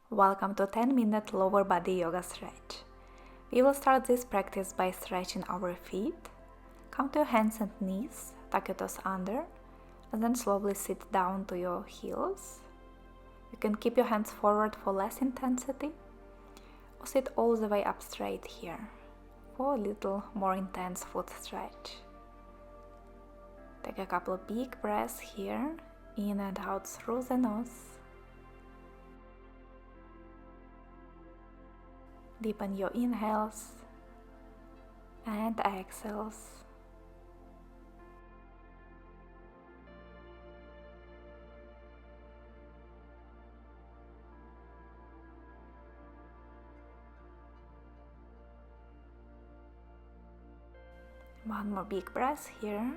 Welcome to 10-minute lower body yoga stretch. We will start this practice by stretching our feet. Come to your hands and knees, tuck your toes under, and then slowly sit down to your heels. You can keep your hands forward for less intensity, or sit all the way up straight here for a little more intense foot stretch. Take a couple of big breaths here, in and out through the nose. Deepen your inhales and exhales. One more big breath here.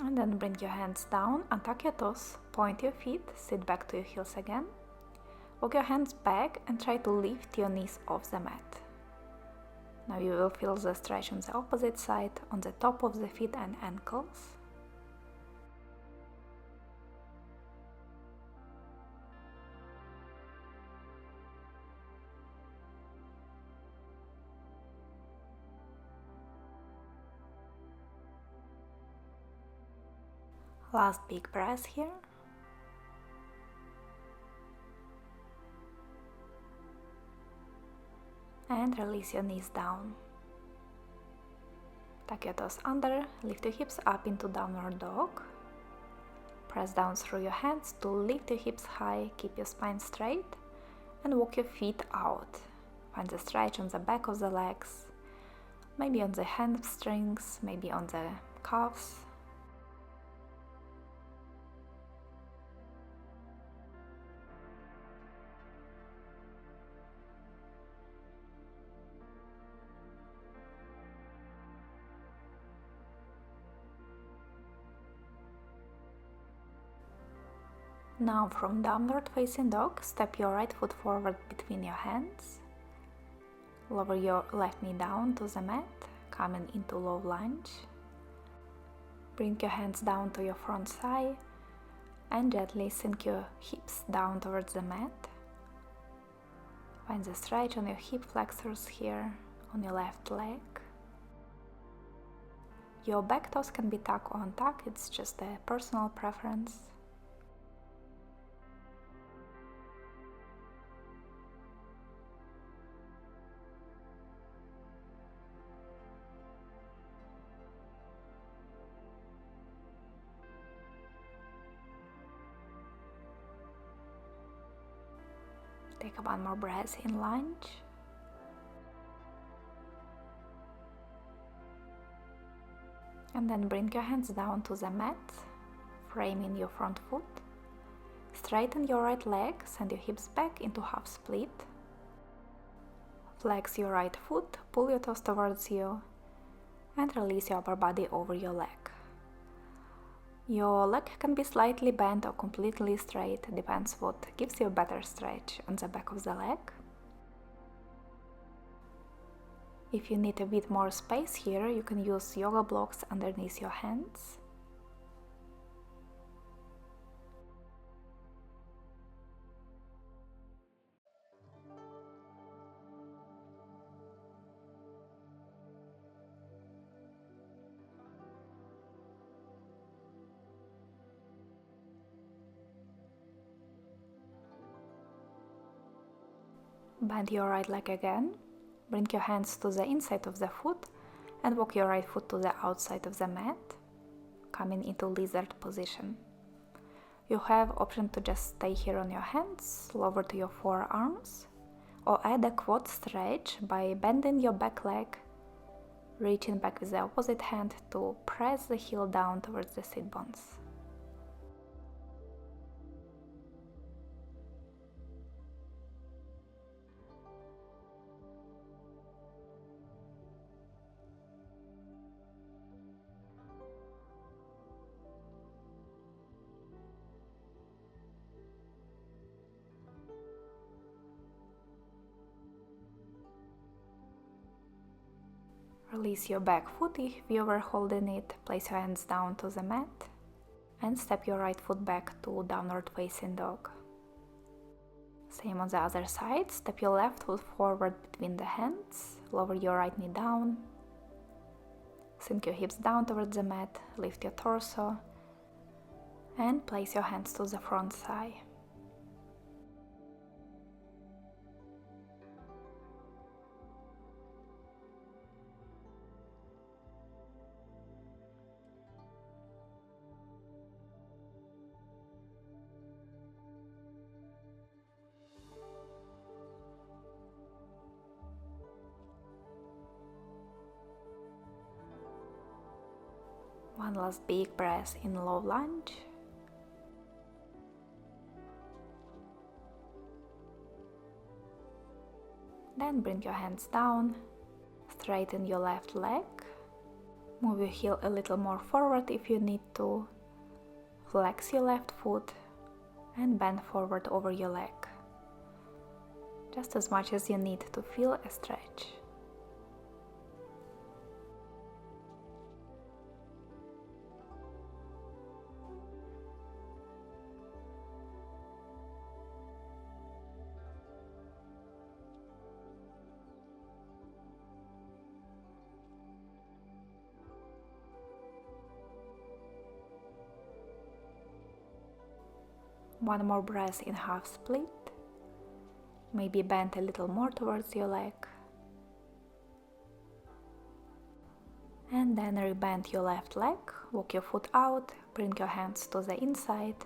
And then bring your hands down, untuck your toes, point your feet, sit back to your heels again. Walk your hands back and try to lift your knees off the mat. Now you will feel the stretch on the opposite side, on the top of the feet and ankles. Last big breath here. And release your knees down. Tuck your toes under, lift your hips up into downward dog. Press down through your hands to lift your hips high, keep your spine straight, and walk your feet out. Find the stretch on the back of the legs, maybe on the hamstrings, maybe on the calves. Now from downward facing dog, step your right foot forward between your hands. Lower your left knee down to the mat, coming into low lunge. Bring your hands down to your front thigh and gently sink your hips down towards the mat. Find the stretch on your hip flexors here, on your left leg. Your back toes can be tucked or untucked, it's just a personal preference. Take one more breath in lunge. And then bring your hands down to the mat, framing your front foot. Straighten your right leg, send your hips back into half split. Flex your right foot, pull your toes towards you, and release your upper body over your leg. Your leg can be slightly bent or completely straight, depends what gives you a better stretch on the back of the leg. If you need a bit more space here, you can use yoga blocks underneath your hands. Bend your right leg again, bring your hands to the inside of the foot and walk your right foot to the outside of the mat, coming into lizard position. You have option to just stay here on your hands, lower to your forearms, or add a quad stretch by bending your back leg, reaching back with the opposite hand to press the heel down towards the sit bones. Release your back foot if you were holding it, place your hands down to the mat and step your right foot back to downward facing dog. Same on the other side, step your left foot forward between the hands, lower your right knee down, sink your hips down towards the mat, lift your torso, and place your hands to the front thigh. One last big breath in low lunge. Then bring your hands down, straighten your left leg, move your heel a little more forward if you need to, flex your left foot and bend forward over your leg, just as much as you need to feel a stretch. One more breath in half split, maybe bend a little more towards your leg, and then rebend your left leg, walk your foot out, bring your hands to the inside,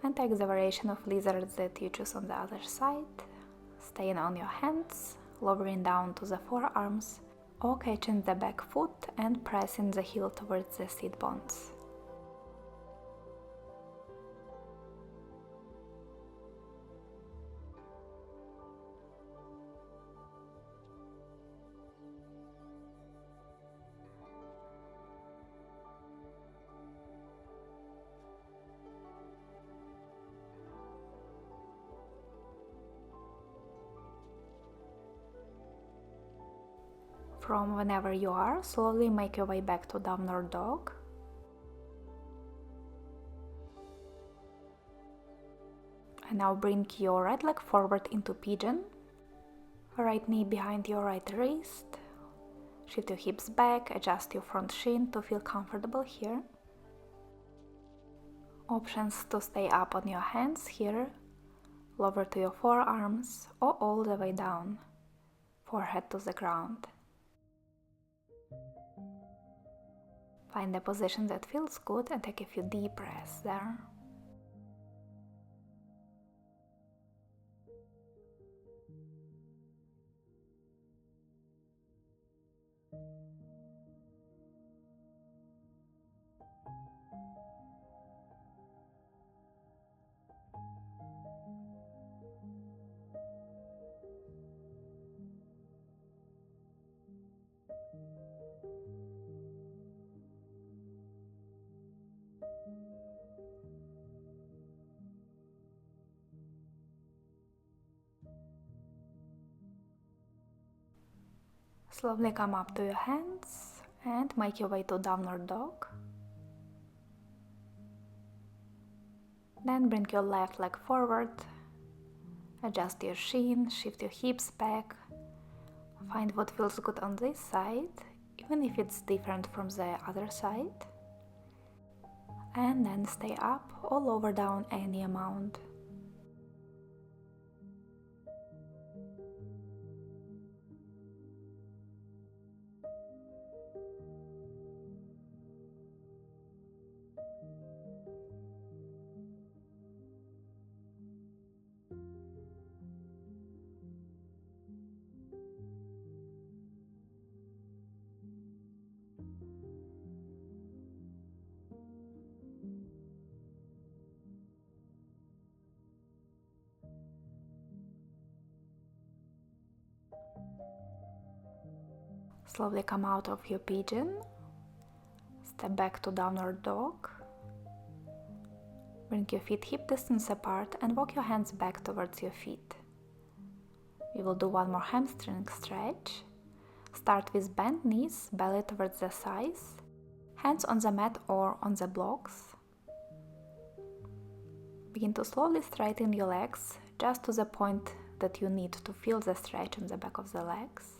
and take the variation of lizard that you choose on the other side, staying on your hands, lowering down to the forearms, or catching the back foot and pressing the heel towards the seat bones. From whenever you are, slowly make your way back to downward dog. And now bring your right leg forward into pigeon, right knee behind your right wrist, shift your hips back, adjust your front shin to feel comfortable here. Options to stay up on your hands here, lower to your forearms, or all the way down, forehead to the ground. Find a position that feels good and take a few deep breaths there. Slowly come up to your hands and make your way to downward dog. Then bring your left leg forward, adjust your shin, shift your hips back, find what feels good on this side, even if it's different from the other side, and then stay up or lower down any amount. Slowly come out of your pigeon, step back to downward dog, bring your feet hip distance apart and walk your hands back towards your feet. We will do one more hamstring stretch. Start with bent knees, belly towards the thighs, Hands on the mat or on the blocks. Begin to slowly straighten your legs just to the point that you need to feel the stretch on the back of the legs.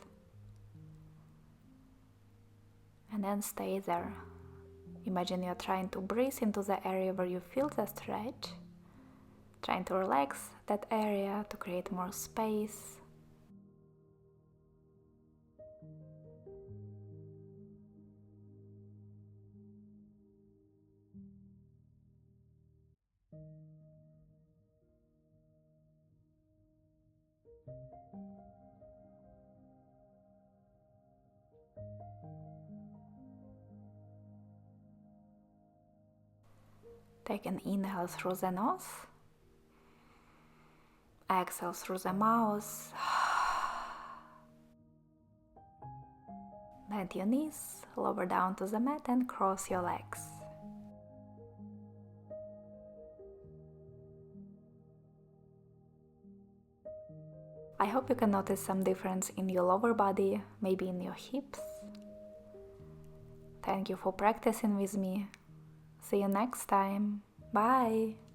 And then stay there. Imagine you're trying to breathe into the area where you feel the stretch, trying to relax that area to create more space. Take an inhale through the nose, exhale through the mouth. Bend your knees, lower down to the mat and cross your legs. I hope you can notice some difference in your lower body, maybe in your hips. Thank you for practicing with me. See you next time. Bye!